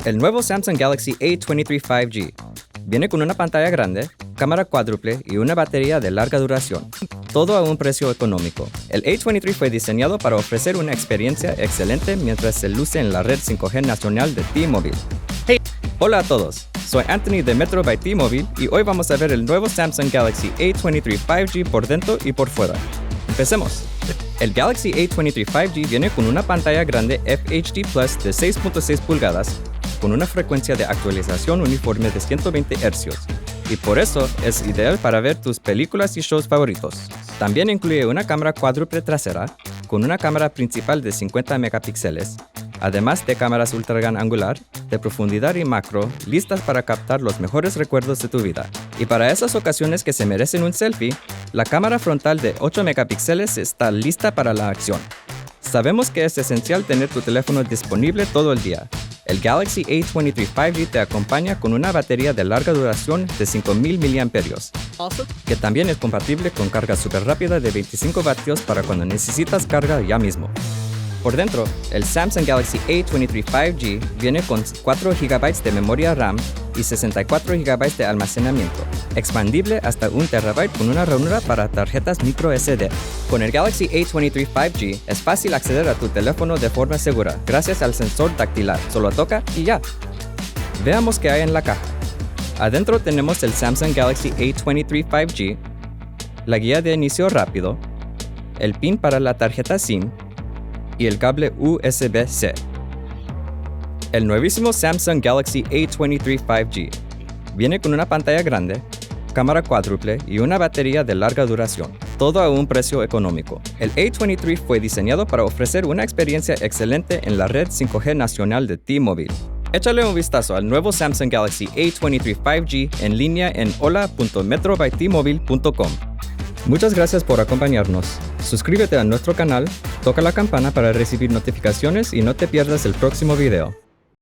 El nuevo Samsung Galaxy A23 5G viene con una pantalla grande, cámara cuádruple y una batería de larga duración, todo a un precio económico. El A23 fue diseñado para ofrecer una experiencia excelente mientras se luce en la red 5G nacional de T-Mobile. Hey, hola a todos, soy Anthony de Metro by T-Mobile y hoy vamos a ver el nuevo Samsung Galaxy A23 5G por dentro y por fuera. Empecemos. El Galaxy A23 5G viene con una pantalla grande FHD Plus de 6.6 pulgadas, con una frecuencia de actualización uniforme de 120 Hz, y por eso es ideal para ver tus películas y shows favoritos. También incluye una cámara cuádruple trasera, con una cámara principal de 50 megapíxeles, además de cámaras ultra gran angular, de profundidad y macro, listas para captar los mejores recuerdos de tu vida. Y para esas ocasiones que se merecen un selfie, la cámara frontal de 8 megapíxeles está lista para la acción. Sabemos que es esencial tener tu teléfono disponible todo el día. El Galaxy A23 5G te acompaña con una batería de larga duración de 5000 mAh, que también es compatible con carga súper rápida de 25 vatios para cuando necesitas carga ya mismo. Por dentro, el Samsung Galaxy A23 5G viene con 4 GB de memoria RAM y 64 GB de almacenamiento, expandible hasta 1 TB con una ranura para tarjetas microSD. Con el Galaxy A23 5G es fácil acceder a tu teléfono de forma segura gracias al sensor dactilar. Solo toca y ya. Veamos qué hay en la caja. Adentro tenemos el Samsung Galaxy A23 5G, la guía de inicio rápido, el pin para la tarjeta SIM, y el cable USB-C. El nuevísimo Samsung Galaxy A23 5G viene con una pantalla grande, cámara cuádruple y una batería de larga duración, todo a un precio económico. El A23 fue diseñado para ofrecer una experiencia excelente en la red 5G nacional de T-Mobile. Échale un vistazo al nuevo Samsung Galaxy A23 5G en línea en hola.metrobytmobile.com. Muchas gracias por acompañarnos. Suscríbete a nuestro canal, toca la campana para recibir notificaciones y no te pierdas el próximo video.